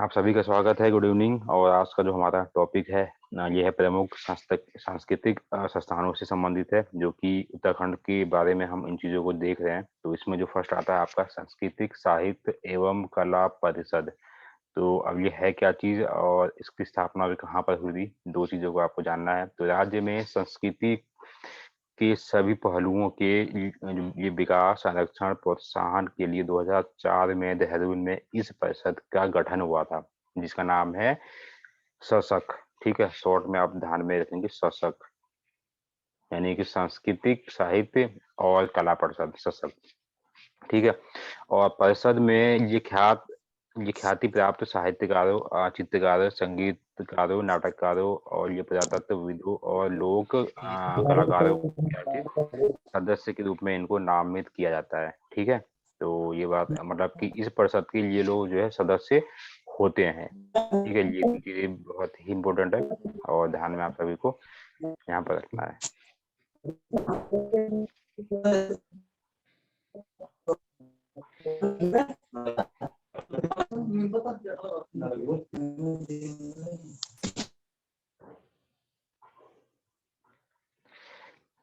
आप सभी का स्वागत है। Good evening. और आज का जो हमारा टॉपिक है ये है प्रमुख सांस्कृतिक संस्थानों से संबंधित है, जो कि उत्तराखंड के बारे में हम इन चीज़ों को देख रहे हैं। तो इसमें जो फर्स्ट आता है आपका सांस्कृतिक साहित्य एवं कला परिषद। तो अब ये है क्या चीज़ और इसकी स्थापना भी कहाँ पर हुई थी, दो चीज़ों को आपको जानना है। तो राज्य में संस्कृति के सभी पहलुओं के ये विकास संरक्षण प्रोत्साहन के लिए 2004 में देहरादून में इस परिषद का गठन हुआ था, जिसका नाम है सशक। ठीक है, शॉर्ट में आप ध्यान में रखेंगे सशक, यानी कि सांस्कृतिक साहित्य और कला परिषद सशक। ठीक है। और परिषद में ये ख्याति प्राप्त साहित्यकारों, चित्रकारों, संगीतकारों, नाटककारों और ये पुरातत्वविदों और लोक कलाकारों के सदस्य के रूप में इनको नामित किया जाता है। ठीक है। तो ये बात मतलब कि इस परिषद के ये लोग जो है सदस्य होते हैं। ठीक है, ये चीजें बहुत ही इम्पोर्टेंट है और ध्यान में आप सभी को यहाँ पर रखना है।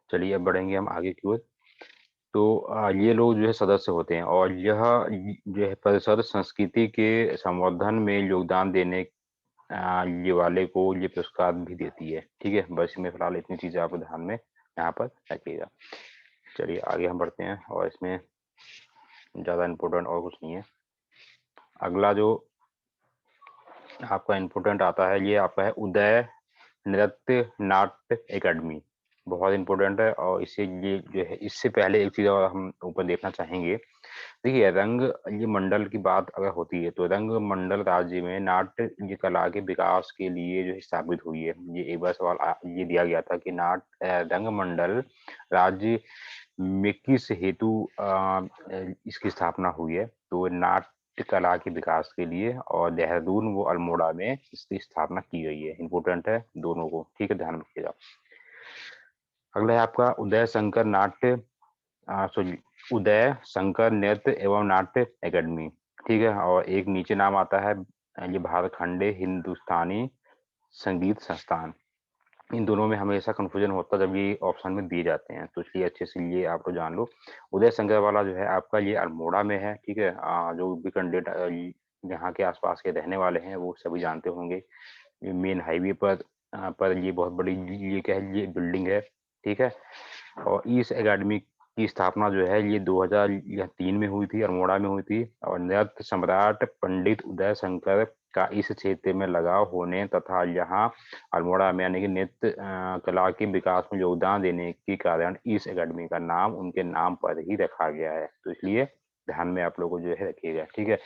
चलिए अब बढ़ेंगे हम आगे की ओर। तो ये लोग जो है सदस्य होते हैं और यह जो है परिषद संस्कृति के संवर्धन में योगदान देने ये वाले को ये पुरस्कार भी देती है। ठीक है, बस इसमें फिलहाल इतनी चीजें आप ध्यान में यहाँ पर रखिएगा। चलिए आगे हम बढ़ते हैं और इसमें ज्यादा इम्पोर्टेंट और कुछ नहीं है। अगला जो आपका इम्पोर्टेंट आता है ये आपका है उदय नृत्य नाट्य एकेडमी। बहुत इंपॉर्टेंट है और इससे ये जो है, इससे पहले एक चीज और हम ऊपर देखना चाहेंगे। देखिए रंग ये मंडल की बात अगर होती है तो रंग मंडल राज्य में नाट्य ये कला के विकास के लिए जो है स्थापित हुई है। ये एक बार सवाल ये दिया गया था कि रंग मंडल राज्य में किस हेतु इसकी स्थापना हुई है। तो नाट्य कला के विकास के लिए, और देहरादून व अल्मोड़ा में इसकी स्थापना की गई है। इंपॉर्टेंट है दोनों को। ठीक है, ध्यान रखिएगा। अगला है आपका उदय शंकर नाट्य सॉरी उदय शंकर नृत्य एवं नाट्य एकेडमी। ठीक है, और एक नीचे नाम आता है ये भारखंडे हिंदुस्तानी संगीत संस्थान। इन दोनों में हमेशा कंफ्यूजन होता है जब ये ऑप्शन में दिए जाते हैं, तो इसलिए अच्छे से ये आप लोग जान लो। उदय शंकर वाला जो है आपका ये अल्मोड़ा में है। ठीक है, जो भी कैंडिडेट यहाँ के आसपास के रहने वाले हैं वो सभी जानते होंगे। ये मेन हाईवे पर ये बहुत बड़ी ये क्या है, ये बिल्डिंग है। ठीक है, और इस एकेडमी की स्थापना जो है ये 2003 में हुई थी, अल्मोड़ा में हुई थी। और नृत्य सम्राट पंडित उदय शंकर का इस क्षेत्र में लगाव होने तथा यहाँ अल्मोड़ा में यानी कि नृत्य कला के विकास में योगदान देने के कारण इस एकेडमी का नाम उनके नाम पर ही रखा गया है। तो इसलिए ध्यान में आप लोगों को जो है रखिएगा। ठीक है,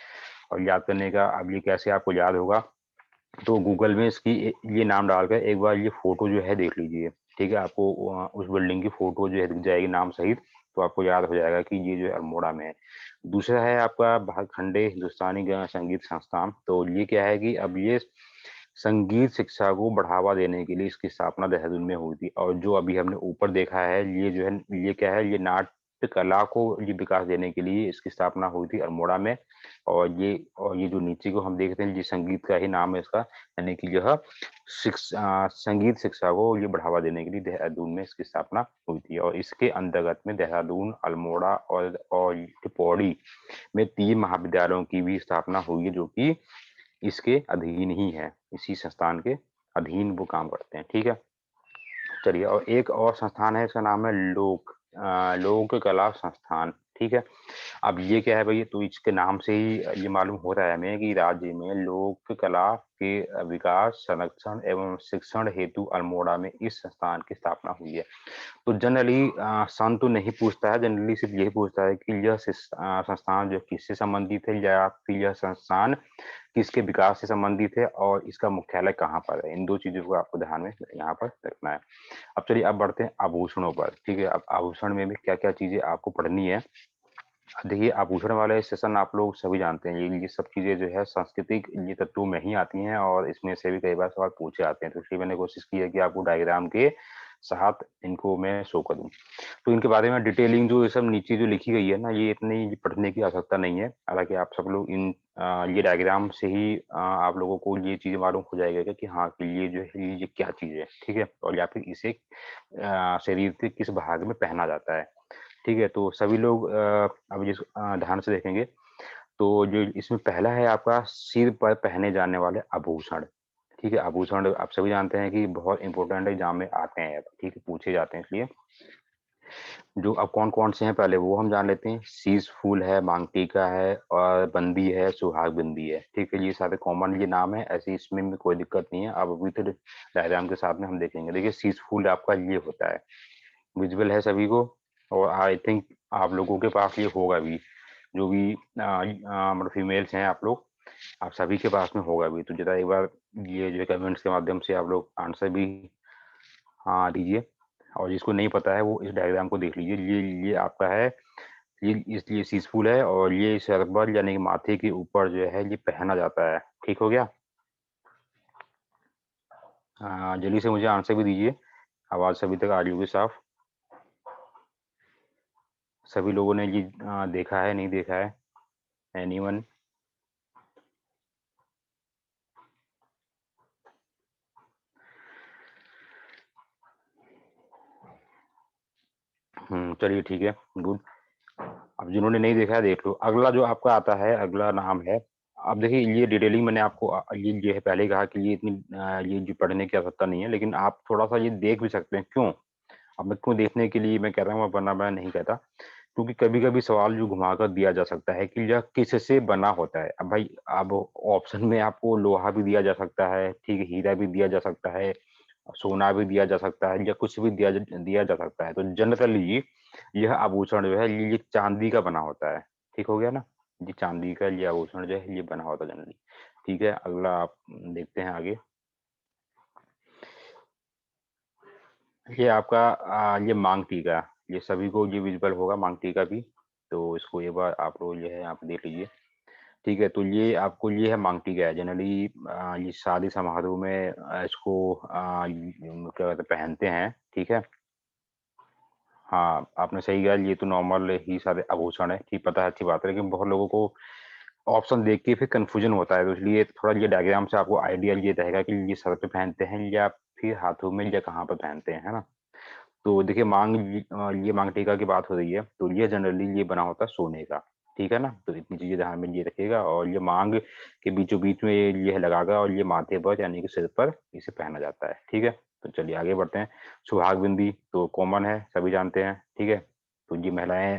और याद करने का अब ये कैसे आपको याद होगा, तो गूगल में इसकी ये नाम डालकर एक बार ये फोटो जो है देख लीजिए। ठीक है, आपको उस बिल्डिंग की फोटो जो है दिख जाएगी नाम सहित, तो आपको याद हो जाएगा कि ये जो है अल्मोड़ा में है। दूसरा है आपका भाखंडे हिंदुस्तानी संगीत संस्थान। तो ये क्या है कि अब ये संगीत शिक्षा को बढ़ावा देने के लिए इसकी स्थापना देहरादून में हुई थी। और जो अभी हमने ऊपर देखा है ये जो है ये क्या है, ये नाट्य कला को ये विकास देने के लिए इसकी स्थापना हुई थी अल्मोड़ा में। और ये जो नीचे को हम देख रहे हैं ये संगीत का ही नाम है इसका, यानी कि यह संगीत शिक्षा को ये बढ़ावा देने के लिए देहरादून में इसकी स्थापना हुई थी। और इसके अंतर्गत में देहरादून अल्मोड़ा और पौड़ी में 3 महाविद्यालयों की भी स्थापना हुई है, जो कि इसके अधीन ही है, इसी संस्थान के अधीन वो काम करते हैं। ठीक है, चलिए और एक और संस्थान है, इसका नाम है लोक कला संस्थान। ठीक है, अब ये क्या है भाई, तो इसके नाम से ही ये मालूम हो रहा है हमें कि राज्य में लोक कला के विकास संरक्षण एवं शिक्षण हेतु अल्मोड़ा में इस संस्थान की स्थापना हुई है। तो जनरली सन तो नहीं पूछता है, जनरली सिर्फ यही पूछता है कि यह संस्थान जो किससे संबंधित है, या फिर यह संस्थान किसके विकास से संबंधित है और इसका मुख्यालय कहाँ पर है। इन दो चीजों को आपको ध्यान में यहाँ पर रखना है। अब चलिए अब बढ़ते हैं आभूषणों पर। ठीक है, अब आभूषण में भी क्या क्या चीजें आपको पढ़नी है। देखिए आभूषण वाले सेशन आप लोग सभी जानते हैं, ये सब चीजें जो है सांस्कृतिक ये तत्वों में ही आती हैं और इसमें से भी कई बार सवाल पूछे आते हैं। तो इसलिए मैंने कोशिश की है कि आपको डायग्राम के साथ इनको मैं शो करूँ। तो इनके बारे में डिटेलिंग जो ये सब नीचे जो लिखी गई है ना, ये इतनी पढ़ने की आवश्यकता नहीं है। हालाँकि आप सब लोग ये डायग्राम से ही आप लोगों को ये चीज़ें मालूम हो जाएगा कि हाँ, कि ये जो है ये क्या चीज़ है, ठीक है? और या फिर इसे शरीर के किस भाग में पहना जाता है, ठीक है? तो सभी लोग अब ध्यान से देखेंगे, तो जो इसमें पहला है आपका सिर पर पहने जाने वाले आभूषण, ठीक है? आभूषण आप सभी जानते हैं कि बहुत इम्पोर्टेंट एग्ज़ाम में आते हैं, ठीक है? पूछे जाते हैं इसलिए। जो अब कौन-कौन से हैं पहले वो हम जान लेते हैं। शीश फूल है, मांग टीका है और बंदी है, सुहाग बिंदी है, ठीक है? ये सारे कॉमन ये नाम है, ऐसे इसमें भी कोई दिक्कत नहीं है। अब अभी तो डायग्राम के साथ में हम देखेंगे। देखिए शीश फूल आपका ये होता है, विज़िबल है सभी को और आई थिंक आप लोगों के पास ये होगा भी, जो भी मतलब फीमेल्स हैं आप लोग, आप सभी के पास में होगा भी। तो ज़रा एक बार ये जो कमेंट्स के माध्यम से आप लोग आंसर भी हाँ, दीजिए और जिसको नहीं पता है वो इस डायग्राम को देख लीजिए। ये आपका है, ये इसलिए शीशफूल है और ये सर पर यानी कि माथे के ऊपर जो है ये पहना जाता है। ठीक हो गया? जल्दी से मुझे आंसर भी दीजिए। आवाज़ सभी तक आ रही होगी साफ। सभी लोगों ने ये देखा है, नहीं देखा है? एनीवन? चलिए ठीक है, गुड। अब जिन्होंने नहीं देखा है देख लो। अगला जो आपका आता है, अगला नाम है, अब देखिए ये डिटेलिंग मैंने आपको ये जो है पहले ही कहा कि ये इतनी ये जो पढ़ने की आवश्यकता नहीं है, लेकिन आप थोड़ा-सा ये देख भी सकते हैं। क्यों? अब मैं क्यों देखने के लिए मैं कह रहा हूँ वरना मैं नहीं कहता, क्योंकि कभी-कभी सवाल जो घुमाकर दिया जा सकता है कि यह किससे बना होता है? अब भाई अब ऑप्शन में आपको लोहा भी दिया जा सकता है, ठीक है, हीरा भी दिया जा सकता है, सोना भी दिया जा सकता है या कुछ भी दिया जा सकता है। तो जनरली यह आभूषण जो है ये चांदी का बना होता है। ठीक हो गया ना? ये चांदी का ये आभूषण जो है ये बना होता है जनरली। ठीक है, अगला आप देखते हैं आगे। ये आपका ये मांग टीका, ये सभी को ये विज़िबल होगा मांग टीका भी, तो इसको एक बार आप लोग जो है यहाँ पे देख लीजिए। ठीक है, तो ये आपको ये है मांग टीका है जनरली ये शादी समारोह में इसको क्या कहते हैं पहनते हैं, ठीक है? हाँ, आपने सही कहा ये तो नॉर्मल ही सारे आभूषण है, ठीक पता है अच्छी बात है, लेकिन बहुत लोगों को ऑप्शन देख के फिर कन्फ्यूज़न होता है, तो इसलिए थोड़ा ये डायग्राम से आपको आइडिया ये रहेगा कि ये सर पे पहनते हैं या फिर हाथों में या कहाँ पे पहनते हैं, है ना? तो देखिए ये मांग टीका की बात हो रही है, तो ये जनरली ये बना होता है सोने का, ठीक है ना? तो इतनी चीज़ें ध्यान में ये रखिएगा और ये मांग के बीचों-बीच में ये लगाकर और ये माथे पर यानी कि सिर पर इसे पहना जाता है, ठीक है? तो चलिए आगे बढ़ते हैं। सुहाग बिंदी तो कॉमन है, सभी जानते हैं, ठीक है? तो ये महिलाएँ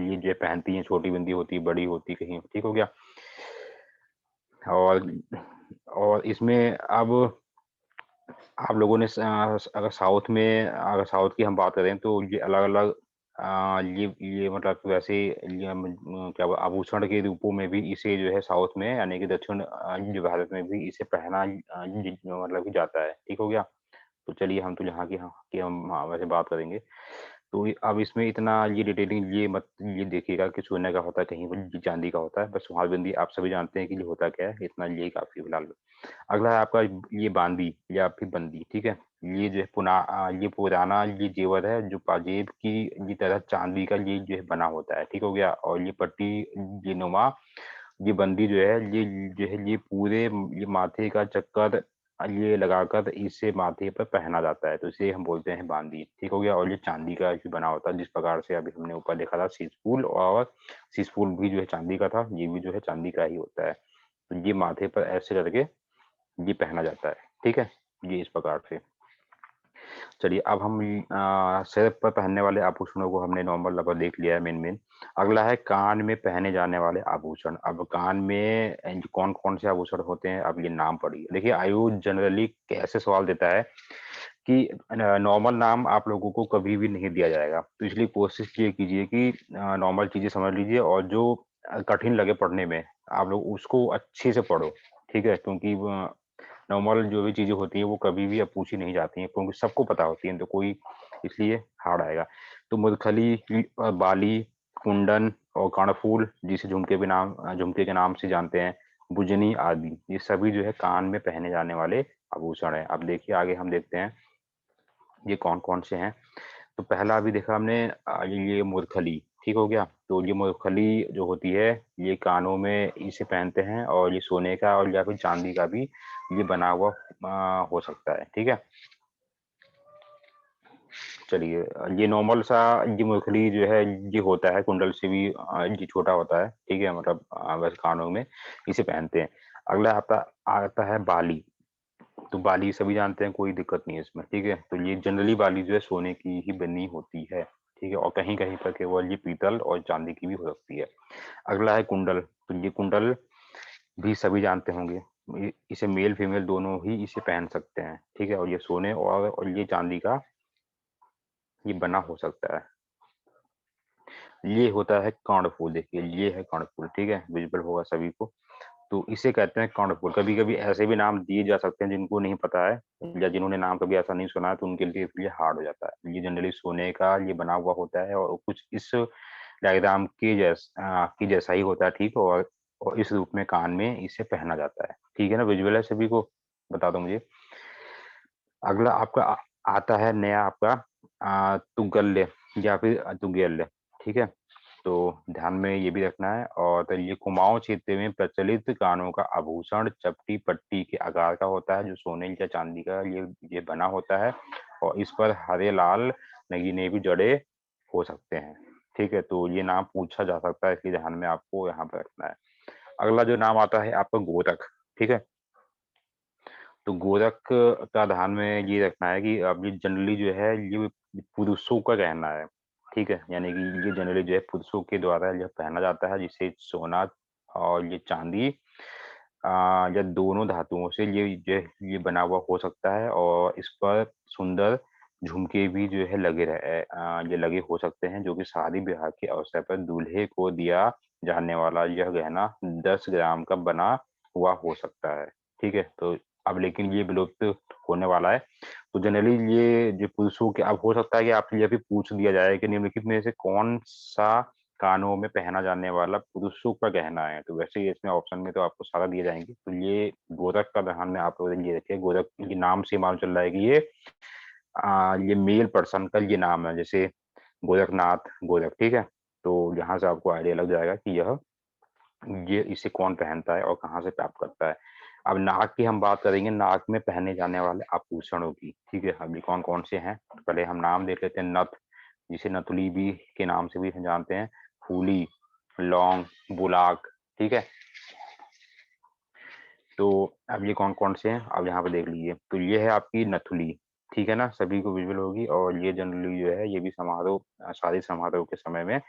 ये जो पहनती हैं, छोटी बिंदी होती है, बड़ी होती है कहीं, ठीक हो गया? और इसमें अब आप लोगों ने अगर साउथ की हम बात करें तो ये अलग-अलग ये मतलब वैसे क्या आभूषण के रूपों में भी इसे जो है साउथ में यानी कि दक्षिण जो भारत में भी इसे पहना मतलब कि जाता है, ठीक हो गया? तो चलिए हम तो यहाँ की हम वैसे बात करेंगे। तो ये अब इसमें इतना ये डिटेलिंग ये देखिएगा कि सोने का होता है, कहीं पर ये चांदी का होता है। बस सुहाग-बिंदी आप सभी जानते हैं कि ये होता क्या है, इतना ये काफ़ी फिलहाल। अगला है आपका ये बांदी या फिर बंदी, ठीक है? ये जो है ये पुराना ये जेवर है जो पाजेब की तरह चांदी का ये जो है बना होता है, ठीक हो गया? और ये पट्टी ये नुमा ये बंदी जो है ये पूरे ये माथे का चक्कर ये लगाकर इसे माथे पर पहना जाता है, तो इसे हम बोलते हैं बांदी, ठीक हो गया? और ये चांदी का ही बना होता है जिस प्रकार से अभी हमने ऊपर देखा था शीशफूल और शीशफूल भी जो है चांदी का था, ये भी जो है चांदी का ही होता है। तो ये माथे पर ऐसे करके ये पहना जाता है, ठीक है? ये इस प्रकार से। चलिए अब हम सिर पर पहनने वाले आभूषणों को हमने नॉर्मल लगभग देख लिया है मेन-मेन। अगला है कान में पहने जाने वाले आभूषण। अब कान में कौन-कौन से आभूषण होते हैं, अब ये नाम पढ़िए। देखिए आयु जनरली कैसे सवाल देता है कि नॉर्मल नाम आप लोगों को कभी भी नहीं दिया जाएगा। तो इसलिए कोशिश ये कीजिए कि नॉर्मल चीज़ें समझ लीजिए और जो कठिन लगे पढ़ने में, आप लोग उसको अच्छे से पढ़ो, ठीक है? क्योंकि नॉर्मल जो भी चीज़ें होती हैं वो कभी भी अब पूछी नहीं जाती हैं क्योंकि सबको पता होती हैं तो कोई इसलिए हार्ड आएगा। तो मुदखली बाली, कुंडन और कर्णफूल जिसे झुमके के नाम से जानते हैं, बुजनी आदि ये सभी जो है कान में पहने जाने वाले आभूषण हैं। अब देखिए आगे हम देखते हैं ये कौन-कौन से हैं? तो पहला अभी देखा हमने ये मूर्खली, ठीक हो गया? तो ये मूर्खली जो होती है, ये कानों में इसे पहनते हैं और ये सोने का और या फिर चांदी का भी ये बना हुआ हो सकता है, ठीक है? चलिए ये नॉर्मल सा ये मूर्खली जो है ये होता है कुंडल से भी ये छोटा होता है, ठीक है? मतलब वैसे कानों में इसे पहनते हैं। अगला आता आता है बाली। तो बाली सभी जानते हैं, कोई दिक्कत नहीं है इसमें, ठीक है? तो ये जनरली बाली जो है सोने की ही बनी होती है, ठीक है? और कहीं-कहीं पर केवल ये पीतल और चांदी की भी हो सकती है। अगला है कुंडल, तो ये कुंडल भी सभी जानते होंगे। इसे मेल-फीमेल दोनों ही इसे पहन सकते हैं, ठीक है? और ये सोने और ये चांदी का ये बना हो सकता है। ये होता है कर्णफूल, देखिए ये है कर्णफूल, ठीक है? विज़िबल होगा सभी को। तो इसे कहते हैं कर्णफूल। कभी-कभी ऐसे भी नाम दिए जा सकते हैं जिनको नहीं पता है या जिन्होंने नाम कभी ऐसा नहीं सुना है तो उनके लिए इसलिए हार्ड हो जाता है। ये जनरली सोने का ये बना हुआ होता है और कुछ इस डायग्राम के जैसा ही होता है, ठीक? और इस रूप में कान में इसे पहना जाता है। ठीक है ना? विज़ुअल है सभी को? बता दो मुझे। अगला आपका आता है नया आपका तुगल्य या फिर तुगेल्य, ठीक है? तो ध्यान में ये भी रखना है और तो ये कुमाऊँ क्षेत्र में प्रचलित कानों का आभूषण चपटी पट्टी के आकार का होता है, जो सोने या चांदी का ये बना होता है और इस पर हरे लाल नगीने भी जड़े हो सकते हैं, ठीक है? तो ये नाम पूछा जा सकता है, इसलिए ध्यान में आपको यहाँ पे रखना है। अगला जो नाम आता है आपका गोरख, ठीक है? तो गोरख का ध्यान में ये रखना है कि अब ये जनरली जो है ये पुरुषों का गहना है, ठीक है? यानी कि ये जनरली जो है पुरुषों के द्वारा ये पहना जाता है जिसे सोना और ये चांदी या दोनों धातुओं से ये बना हुआ हो सकता है और इस पर सुंदर झुमके भी जो है ये लगे हो सकते हैं जो कि शादी-ब्याह के अवसर पर दूल्हे को दिया जाने वाला यह गहना 10 ग्राम का बना हुआ हो सकता है, ठीक है? तो अब लेकिन ये विलुप्त होने वाला है। तो जनरली ये जो पुरुषों के अब हो सकता है कि आपसे ये भी पूछ दिया जाए कि निम्नलिखित में से कौन-सा कानों में पहना जाने वाला पुरुषों का गहना है? तो वैसे ही इसमें ऑप्शन में तो आपको सारा दिए जाएँगे। तो ये गोरख का ध्यान में आप लोग ये रखिए, गोरख ये नाम से मालूम चल रहा है कि ये मेल पर्सन का ये नाम है, जैसे गोरखनाथ, गोरख, ठीक है? तो यहाँ से आपको आइडिया लग जाएगा कि ये इसे कौन पहनता है और कहाँ से प्राप्त करता है। अब नाक की हम बात करेंगे, नाक में पहने जाने वाले आभूषणों की, ठीक है? अब ये कौन-कौन से हैं? तो पहले हम नाम देख लेते हैं नथ, जिसे नथुली भी के नाम से भी हम जानते हैं, फूली, लौंग, बुलाक, ठीक है? तो अब ये कौन-कौन से हैं? अब यहाँ पे देख लीजिए, तो ये है आपकी नथुली, ठीक है ना? सभी को विज़ुअल होगी और ये जनरली जो है ये भी शादी समारोह के समय में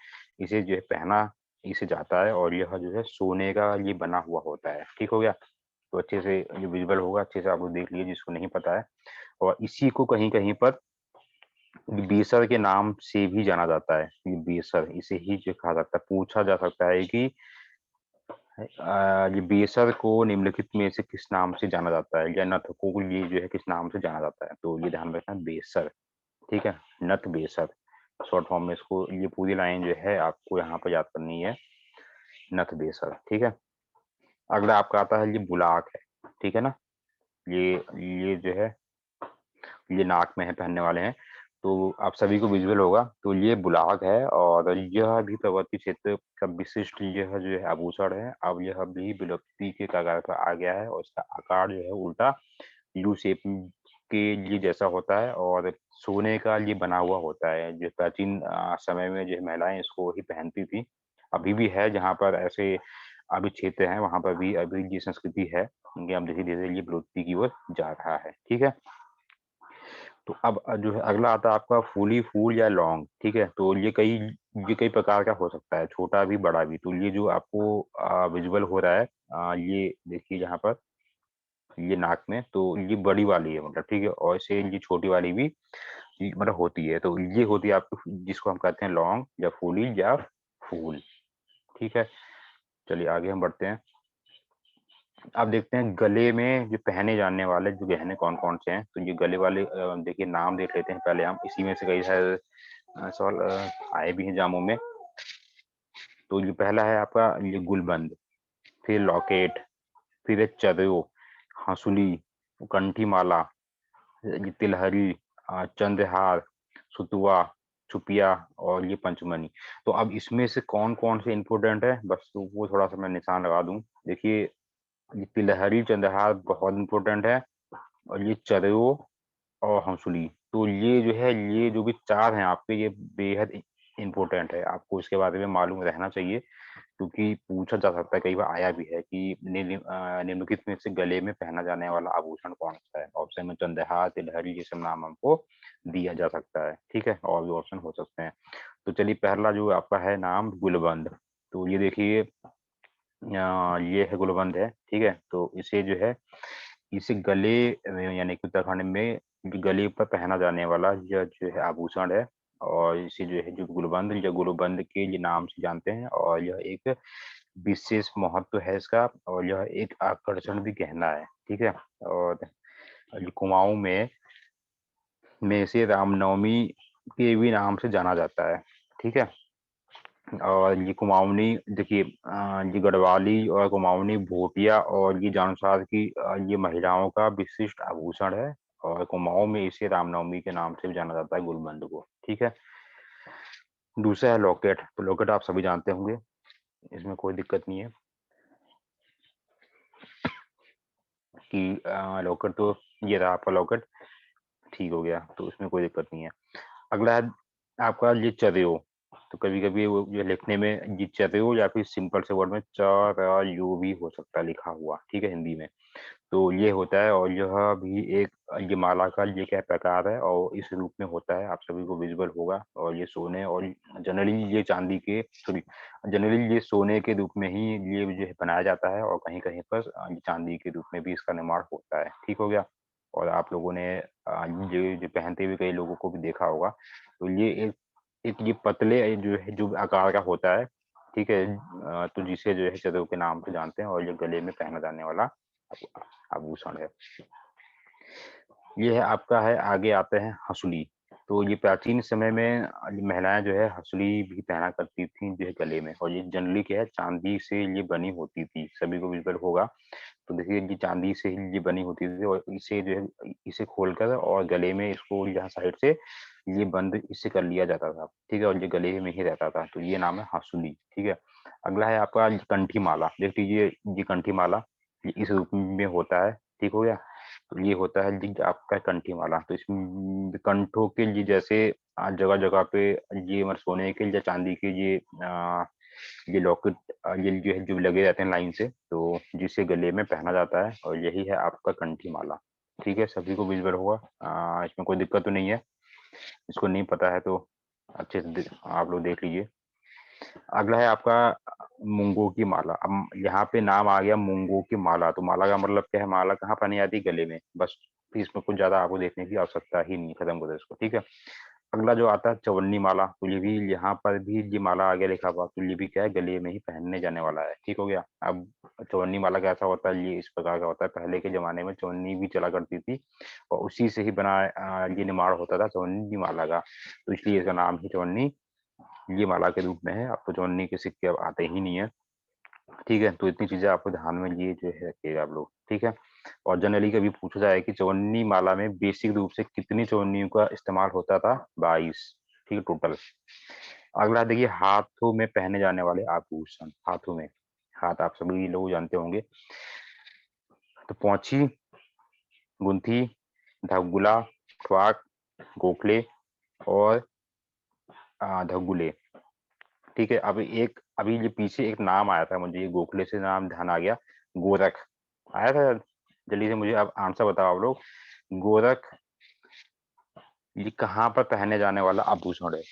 इसे जो है पहना इसे जाता है और यह जो है सोने का ये बना हुआ होता है, ठीक हो गया? तो अच्छे से ये विज़ुअल होगा, अच्छे से आप लोग देख लीजिए जिसको नहीं पता है और इसी को कहीं-कहीं पर बेसर के नाम से भी जाना जाता है, ये बेसर इसे ही जो कहा जाता है, पूछा जा सकता है कि ये बेसर को निम्नलिखित में से किस नाम से जाना जाता है या नथ को ये जो है किस नाम से जाना जाता है? तो ये ध्यान में रखना बेसर, ठीक है? नथ बेसर, शॉर्ट फॉर्म में इसको ये पूरी लाइन जो है आपको यहाँ पे याद करनी है, नथ बेसर, ठीक है? अगला आपका आता है ये बुलाक है, ठीक है ना? ये ये जो है ये नाक में है पहनने वाले हैं, तो आप सभी को विज़ुअल होगा, तो ये बुलाक है और यह भी पर्वतीय क्षेत्र का विशिष्ट यह जो है आभूषण है, अब यह भी विलुप्ति के कगार पर आ गया है और इसका आकार जो है उल्टा यू शेप के ये जैसा होता है और सोने का ये बना हुआ होता है, जो प्राचीन समय में जो महिलाएँ इसको ही पहनती थी। अभी भी है जहाँ पर ऐसे अभी क्षेत्र हैं, वहाँ पर भी अभी ये संस्कृति है, ये अब धीरे-धीरे ये विलुप्ति की ओर जा रहा है, ठीक है? तो अब जो है अगला आता है आपका फूली फूल या लौंग, ठीक है? तो ये कई प्रकार का हो सकता है, छोटा भी, बड़ा भी। तो ये जो आपको विज़ुअल हो रहा है ये देखिए यहाँ पर, ये नाक में, तो ये बड़ी वाली है मतलब, ठीक है? और ऐसे ये छोटी वाली भी मतलब होती है। तो ये होती है आपकी जिसको हम कहते हैं लौंग या फूली या फूल, ठीक है? चलिए आगे हम बढ़ते हैं। अब देखते हैं गले में जो पहने जाने वाले जो गहने कौन-कौन से हैं। तो ये गले वाले देखिए नाम देख लेते हैं पहले हम, इसी में से कई सारे सवाल आए भी हैं एग्ज़ामों में। तो ये पहला है आपका ये गुलबंद, फिर लॉकेट, फिर है चरयो, हँसुली, कंठी माला, ये तिलहरी चंद्रहार, सुतुआ, छुपिया और ये पंचमनी। तो अब इसमें से कौन-कौन से इम्पोर्टेंट है, बस तो वो थोड़ा-सा मैं निशान लगा दूँ। देखिए, ये तिलहरी, चंद्रहार बहुत इम्पोर्टेंट है और ये चरयो और हंसुली। तो ये जो है, ये जो भी 4 हैं आपके, ये बेहद इम्पोर्टेंट है। आपको इसके बारे में मालूम रहना चाहिए, क्योंकि पूछा जा सकता है, कई बार आया भी है कि निम्नलिखित में से गले में पहना जाने वाला आभूषण कौन-सा है? ऑप्शन में चंद्रहार, तिलहरी ये सब नाम हमको दिया जा सकता है, ठीक है? और भी ऑप्शन हो सकते हैं। तो चलिए, पहला जो आपका है नाम गुलबंद। तो ये देखिए, ये है गुलबंद है, ठीक है? तो इसे जो है, इसे गले यानी कि उत्तराखंड में जो गले पर पहना जाने वाला यह जो है आभूषण है, और इसे जो है, जो गुलबंद या गुलबंद के लिए नाम से जानते हैं, और यह एक विशेष महत्व है इसका, और यह एक आकर्षण भी गहना है, ठीक है? और ये कुमाऊँ में इसे रामनवमी के भी नाम से जाना जाता है, ठीक है? और ये कुमाऊनी देखिए, ये गढ़वाली और कुमाऊनी भोटिया और ये जांछार की ये महिलाओं का विशिष्ट आभूषण है, और कुमाऊँ में इसे रामनवमी के नाम से भी जाना जाता है, गुलबंद को, ठीक है? दूसरा है लॉकेट। तो लॉकेट आप सभी जानते होंगे, इसमें कोई दिक्कत नहीं है कि लॉकेट तो ये रहा आपका लॉकेट, ठीक हो गया, तो इसमें कोई दिक्कत नहीं है। अगला है आपका ये चरयो। तो कभी-कभी वो ये लिखने में ये चरयो या फिर सिंपल से वर्ड में च-र-यू भी हो सकता है लिखा हुआ, ठीक है, हिंदी में। तो ये होता है, और यह भी एक ये माला का ये क्या प्रकार है, और इस रूप में होता है, आप सभी को विज़िबल होगा, और ये सोने और जनरली ये चांदी के सॉरी जनरली ये सोने के रूप में ही ये जो है बनाया जाता है, और कहीं-कहीं पर ये चांदी के रूप में भी इसका निर्माण होता है, ठीक हो गया? और आप लोगों ने ये जो पहनते हुए कई लोगों को भी देखा होगा। तो ये एक एक ये पतले जो है, जो आकार का होता है, ठीक है? तो जिसे जो है चरयो के नाम से जानते हैं, और ये गले में पहना जाने वाला आभूषण है। ये है आपका है, आगे आते हैं हँसुली। तो ये प्राचीन समय में महिलाएँ जो है हँसुली भी पहना करती थीं जो है गले में, और ये जनरली क्या है, चांदी से ये बनी होती थी, सभी को विज़िबल होगा। तो देखिए, ये चांदी से ही ये बनी होती थी, और इसे जो है, इसे खोलकर और गले में इसको यहाँ साइड से ये बंद इससे कर लिया जाता था, ठीक है? और ये गले में ही रहता था, तो ये नाम है हँसुली, ठीक है? अगला है आपका कंठी माला। देख लीजिए, ये कंठी माला ये इस रूप में होता है, ठीक हो गया? तो ये होता है जी आपका कंठी माला। तो इसमें कंठों के लिए जैसे जगह-जगह पे ये सोने के या चांदी के ये लॉकेट ये जो है, जो लगे रहते हैं लाइन से, तो जिसे गले में पहना जाता है, और यही है आपका कंठी माला, ठीक है? सभी को विज़िबल होगा, इसमें कोई दिक्कत तो नहीं है? इसको नहीं पता है तो अच्छे से आप लोग देख लीजिए। अगला है आपका मूँगों की माला। अब यहाँ पे नाम आ गया मूँगों की माला, तो माला का मतलब क्या है? माला कहाँ पहनी जाती है? गले में, बस। इसमें कुछ ज़्यादा आपको देखने की आवश्यकता ही नहीं है, खत्म करो इसको, ठीक है? अगला जो आता है चवन्नी माला, तो ये भी यहाँ पर भी ये माला आगे लिखा हुआ, तो ये भी क्या है, गले में ही पहनने जाने वाला है, ठीक हो गया? अब चवन्नी माला कैसा होता है? ये इस प्रकार का होता है, पहले के ज़माने में चवन्नी भी चला करती थी, और उसी से ही ये निर्माण होता था चवन्नी माला का, तो इसलिए इसका नाम ही चवन्नी ये माला के रूप में है। अब तो चवन्नी के सिक्के अब आते ही नहीं है, ठीक है? तो इतनी चीज़ें आपको ध्यान में लिए जो है रखिएगा आप लोग, ठीक है? और जनरली कभी पूछा जाए कि चवन्नी माला में बेसिक रूप से कितनी चवन्नियों का इस्तेमाल होता था? 22, ठीक है, टोटल। अगला देखिए, हाथों में पहने जाने वाले आभूषण, हाथों में। हाथ आप सभी लोग जानते होंगे। तो पोंछी, गुंथी, धगुला, क्वाक, गोखले और धगुले, ठीक है? अभी ये पीछे एक नाम आया था मुझे, ये गोखले से नाम ध्यान आ गया, गोरख। आया था? जल्दी से मुझे अब आंसर बताओ आप लोग। गोरख ये कहाँ पर पहने जाने वाला आभूषण है?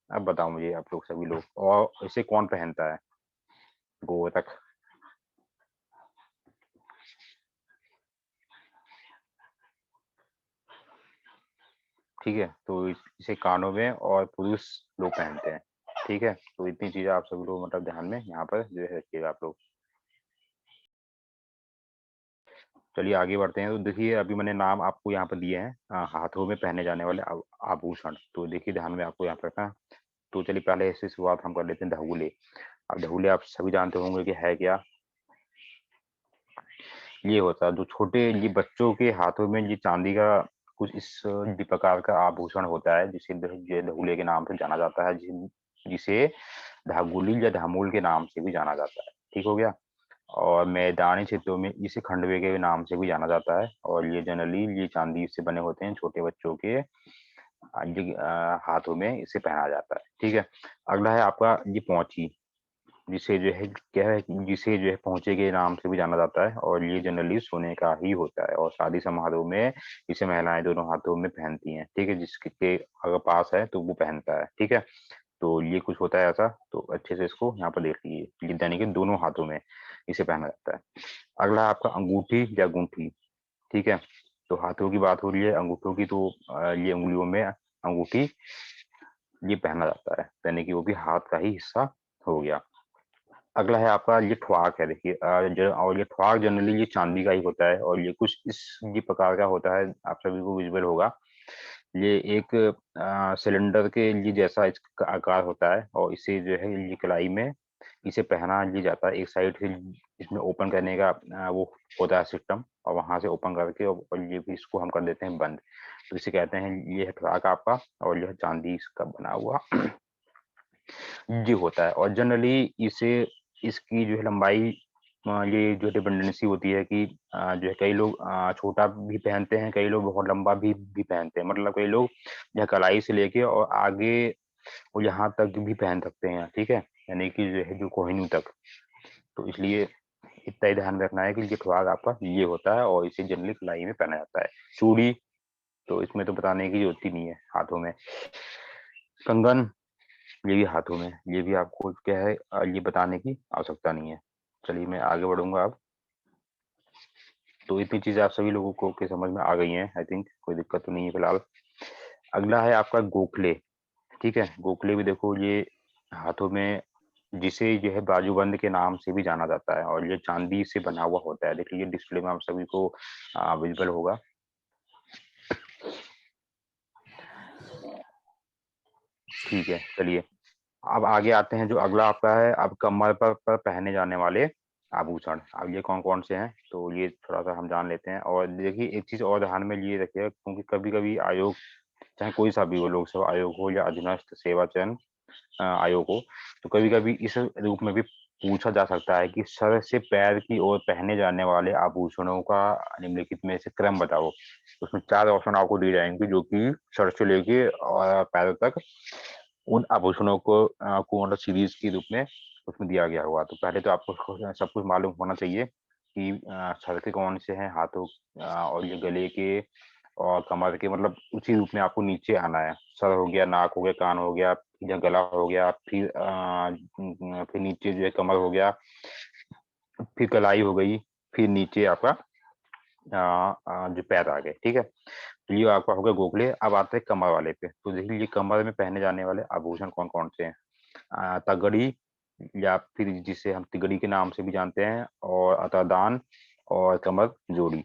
अब बताओ मुझे आप लोग सभी लोग, और इसे कौन पहनता है? गोरख, ठीक है? तो इसे कानों में और पुरुष लोग पहनते हैं, ठीक है? तो इतनी चीज़ें आप सभी लोग मतलब ध्यान में यहाँ पर जो है रखिएगा आप लोग। चलिए आगे बढ़ते हैं। तो देखिए, अभी मैंने नाम आपको यहाँ पर दिए हैं हाथों में पहने जाने वाले आभूषण। तो देखिए, ध्यान में आपको यहाँ पे रखना है। तो चलिए, पहले से शुरुआत हम कर लेते हैं धगुले। अब धगुले आप सभी जानते होंगे कि है क्या? ये होता है जो छोटे ये बच्चों के हाथों में ये चांदी का कुछ इस प्रकार का आभूषण होता है जिसे धूले के नाम से जाना जाता है, जिसे धागुली या धामूल के नाम से भी जाना जाता है। ठीक हो गया। और मैदानी क्षेत्रों में इसे खंडवे के नाम से भी जाना जाता है, और ये जनरली ये चांदी से बने होते हैं। छोटे बच्चों के हाथों में इसे पहना जाता है। ठीक है। अगला है आपका ये पौंची, जिसे जो है क्या है, जिसे जो है पहुंचे के नाम से भी जाना जाता है, और ये जनरली सोने का ही होता है, और शादी समारोह में इसे महिलाएं दोनों हाथों में पहनती हैं। ठीक है। जिसके अगर पास है तो वो पहनता है। ठीक है। तो ये कुछ होता है ऐसा, तो अच्छे से इसको यहाँ पर देख लीजिए, ये यानी कि दोनों हाथों में इसे पहना जाता है। अगला है आपका अंगूठी या गुंठी। ठीक है। तो हाथों की बात हो रही है, अंगूठों की तो ये उंगलियों में अंगूठी ये पहना जाता है, यानी कि वो भी हाथ का ही हिस्सा हो गया। अगला है आपका ये ठुआक है। देखिए और ये ठुआक जनरली ये चांदी का ही होता है, और ये कुछ इस ये प्रकार का होता है, आप सभी को विजुअल होगा। ये एक सिलेंडर के लिए जैसा इसका आकार होता है, और इसे जो है ये कलाई में इसे पहना ली जाता है। एक साइड से इसमें ओपन करने का वो होता है सिस्टम, और वहां से ओपन करके और ये भी इसको हम कर देते हैं बंद। तो इसे कहते हैं, ये है ठुआक आपका, और यह चांदी का बना हुआ जी होता है। और जनरली इसे इसकी जो है लंबाई ये जो डिपेंडेंसी होती है कि जो है कई लोग छोटा भी पहनते हैं, कई लोग बहुत लंबा भी पहनते हैं। मतलब कई लोग जो है कलाई से लेके और आगे वो यहाँ तक भी पहन सकते हैं। ठीक है। यानी कि जो है जो कोहिनूर तक। तो इसलिए इतना ही ध्यान रखना है कि ये ठुआक आपका ये होता है, और इसे जनरली कलाई में पहना जाता है। चूड़ी तो इसमें तो बताने की जरूरत ही नहीं है, हाथों में। कंगन ये भी हाथों में, ये भी आपको क्या है ये बताने की आवश्यकता नहीं है। चलिए मैं आगे बढ़ूंगा अब। तो इतनी चीजें आप सभी लोगों को के समझ में आ गई हैं, आई थिंक कोई दिक्कत तो नहीं है फिलहाल। अगला है आपका गोखले। ठीक है। गोखले भी देखो, ये हाथों में, जिसे जो है बाजूबंद के नाम से भी जाना जाता है, और ये चांदी से बना हुआ होता है। देखिए डिस्प्ले में आप सभी को विजिबल होगा। ठीक है। चलिए अब आगे आते हैं। जो अगला आपका है, अब कमर पर पहने जाने वाले आभूषण। अब ये कौन कौन से हैं, तो ये थोड़ा सा हम जान लेते हैं। और देखिए एक चीज और ध्यान में लिए रखिएगा, क्योंकि कभी कभी आयोग, चाहे कोई सा भी हो, लोक सेवा आयोग हो या अधीनस्थ सेवा चयन आयोग हो, तो कभी कभी इस रूप में भी पूछा जा सकता है कि सर से पैर की ओर पहने जाने वाले आभूषणों का निम्नलिखित में से क्रम बताओ। उसमें 4 ऑप्शन आपको दिए जाएंगे, जो कि सर से लेके और पैरों तक उन आभूषणों को मतलब सीरीज के रूप में उसमें दिया गया हुआ। तो पहले तो आपको सब कुछ मालूम होना चाहिए कि सर के कौन से हैं, हाथों और ये गले के और कमर के, मतलब उसी रूप में आपको नीचे आना है। सर हो गया, नाक हो गया, कान हो गया, या गला हो गया, फिर नीचे जो है कमर हो गया, फिर कलाई हो गई, फिर नीचे आपका जो पैर आ गए। ठीक है। तो ये आपका हो गया गोखले। अब आते हैं कमर वाले पे। तो देखिए ये कमर में पहने जाने वाले आभूषण कौन कौन से हैं। तगड़ी, या फिर जिसे हम तिगड़ी के नाम से भी जानते हैं, और अतादान, और कमर जोड़ी।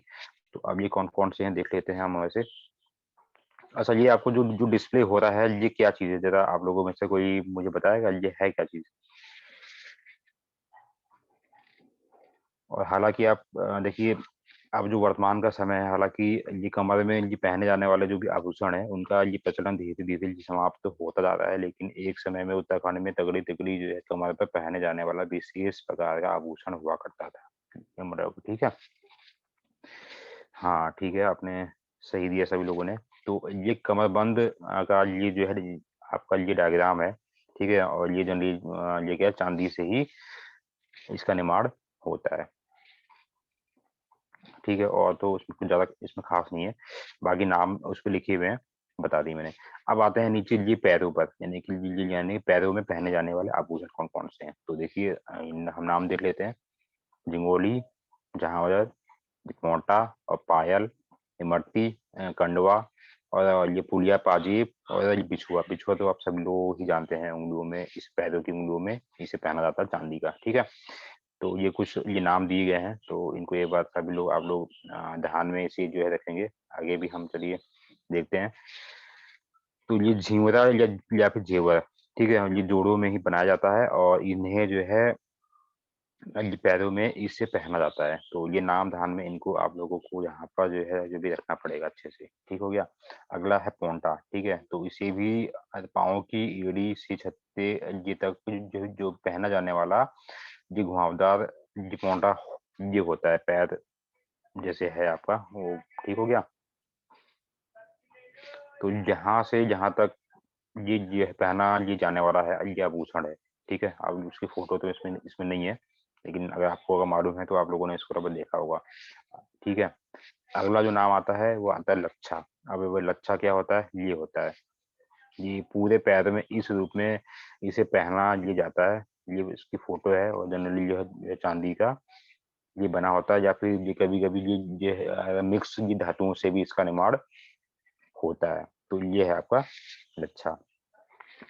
तो अब ये कौन कौन से हैं देख लेते हैं हम वैसे। अच्छा, ये आपको जो जो डिस्प्ले हो रहा है, ये क्या चीज है, जरा आप लोगों में से कोई मुझे बताएगा ये है क्या चीज। और हालांकि आप देखिए, अब जो वर्तमान का समय है, हालांकि ये कमर में ये पहने जाने वाले जो भी आभूषण है, उनका ये प्रचलन धीरे धीरे समाप्त तो होता जा रहा है। लेकिन एक समय में उत्तराखंड में तगड़ी तगड़ी जो है कमर पर पहने जाने वाला विशेष प्रकार का आभूषण हुआ करता था। ठीक है। हाँ ठीक है, आपने सही दिया सभी लोगों ने। तो ये कमरबंद का ये जो है आपका ये डायग्राम है। ठीक है। और ये जनरली ये क्या है, चांदी से ही इसका निर्माण होता है। ठीक है। और तो उसमें कुछ ज्यादा इसमें खास नहीं है, बाकी नाम उस पर लिखे हुए हैं, बता दी मैंने। अब आते हैं नीचे ये पैरों पर, यानी कि यानी पैरों में पहने जाने वाले आभूषण कौन कौन से हैं। तो देखिए हम नाम देख लेते हैं। जिंगोली, जहावरत, मोटा और पायल, इमरती, कंडवा, और ये पुलिया पाजीब, और ये बिछुआ। बिछुआ तो आप सब लोग ही जानते हैं, उंगलियों में, इस पैरों की उंगलियों में इसे पहना जाता है चांदी का। ठीक है। तो ये कुछ ये नाम दिए गए हैं, तो इनको एक बार सभी लोग आप लोग ध्यान में इसे जो है रखेंगे। आगे भी हम चलिए देखते हैं। तो ये झिंवरा या फिर जेवर, ठीक है, ये जोड़ों में ही बनाया जाता है, और इन्हें जो है ये पैरों में इसे पहना जाता है। तो ये नाम ध्यान में इनको आप लोगों को यहाँ पर जो है जो भी रखना पड़ेगा अच्छे से, ठीक हो गया? अगला है पोंटा, ठीक है? तो इसे भी पाँव की एड़ी से छत्ते ये तक जो जो पहना जाने वाला ये घुमावदार ये पोंटा ये होता है, पैर जैसे है आपका वो, ठीक हो गया? तो यहाँ से यहाँ तक ये पहना ये जाने वाला है, ये आभूषण है, ठीक है? अब उसकी फ़ोटो तो इसमें इसमें नहीं है, लेकिन अगर आपको अगर मालूम है तो आप लोगों ने इसको बराबर देखा होगा, ठीक है? अगला जो नाम आता है वो आता है लच्छा। अब वो लच्छा क्या होता है? ये होता है, ये पूरे पैर में इस रूप में इसे पहना ये जाता है, ये इसकी फ़ोटो है और जनरली जो है चाँदी का ये बना होता है या फिर ये कभी-कभी ये मिक्स ये धातुओं से भी इसका निर्माण होता है। तो ये है आपका लच्छा।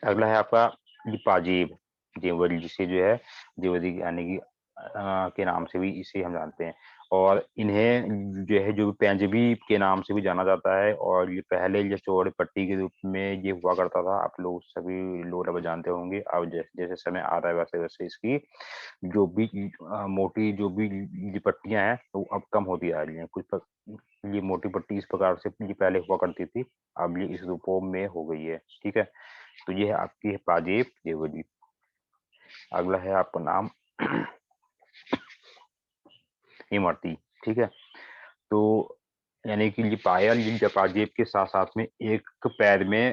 अगला है आपका ये पाजेब, जेवर जिसे जो है जेवरी यानी कि के नाम से भी इसे हम जानते हैं और इन्हें जो है जो पेंजबी के नाम से भी जाना जाता है और ये पहले ये चौड़े पट्टी के रूप में ये हुआ करता था। आप लोग सभी लोग लगभग जानते होंगे। अब जैसे-जैसे समय आ रहा है वैसे-वैसे इसकी जो भी मोटी जो भी ये पट्टियाँ हैं वो अब कम होती आ रही हैं। कुछ प ये मोटी पट्टी इस प्रकार से ये पहले हुआ करती थी, अब ये इस रूपों में हो गई है, ठीक है? तो ये है आपकी है पाजेब जेवरी। अगला है आपका नाम इमरती, ठीक है? तो यानी कि ये पायल ये पाजेब के साथ-साथ में एक पैर में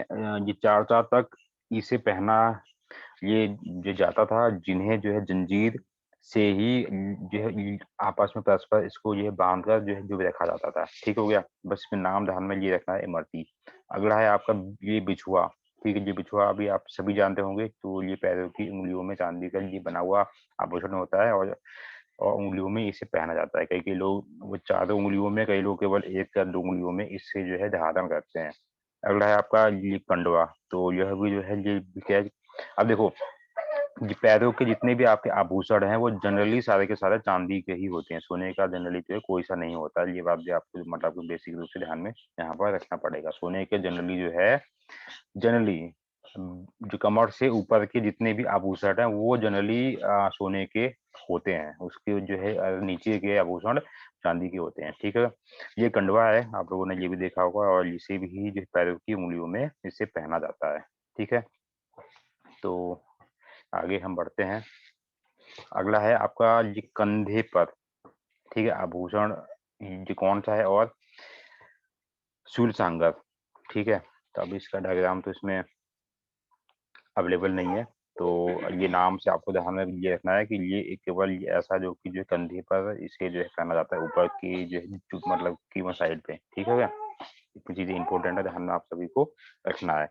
ये 4-4 तक इसे पहना ये जो जाता था जिन्हें जो है जंजीर से ही जो है आपस में परस्पर इसको ये बाँध कर जो है जो भी रखा जाता था, ठीक हो गया? बस इसमें नाम ध्यान में ये रखना है इमरती। अगला है आपका ये बिछुआ, ठीक है? ये बिछुआ अभी आप सभी जानते होंगे, तो ये पैरों की उँगलियों में चाँदी का ये बना हुआ आभूषण होता है और उँगलियों में इसे पहना जाता है। कई-कई लोग वो चारों उँगलियों में, कई लोग केवल 1 या 2 उँगलियों में इससे जो है धारण करते हैं। अगला है आपका ये कंडवा, तो यह भी जो है ये क्या है अब देखो जी, पैरों के जितने भी आपके आभूषण हैं, वो जनरली सारे के सारे चाँदी के ही होते हैं, सोने का जनरली जो है कोई-सा नहीं होता है, ये बात भी आपको मतलब बेसिक रूप से ध्यान में यहाँ पर रखना पड़ेगा। सोने के जनरली जो है जनरली जो कमर से ऊपर के जितने भी आभूषण हैं, वो जनरली सोने के होते हैं, उसके जो है नीचे के आभूषण चाँदी के होते हैं, ठीक है? ये कंडवा है, आप लोगों ने ये भी देखा होगा और इसे भी जो पैरों की उँगलियों में इसे पहना जाता है, ठीक है? तो आगे हम बढ़ते हैं। अगला है आपका ये कंधे पर, ठीक है? आभूषण ये कौन-सा है और शूलसांगर, ठीक है? तो अभी इसका डायग्राम तो इसमें अवेलेबल नहीं है, तो ये नाम से आपको ध्यान में ये रखना है कि ये एक केवल ये ऐसा जो कि जो है कंधे पर इसे जो है पहना जाता है, ऊपर की जो है जो मतलब कीमत साइड पे, ठीक है क्या? इतनी चीज़ें इम्पोर्टेंट है, ध्यान में आप सभी को रखना है।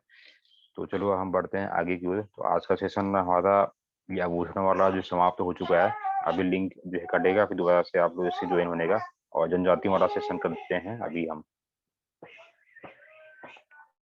तो चलो हम बढ़ते हैं आगे की ओर। तो आज का सेशन हमारा ये आभूषण वाला जो समाप्त हो चुका है। अभी लिंक जो है कटेगा, फिर दोबारा से आप लोग इससे जॉइन होने का और जनजाति वाला सेशन करते हैं अभी हम।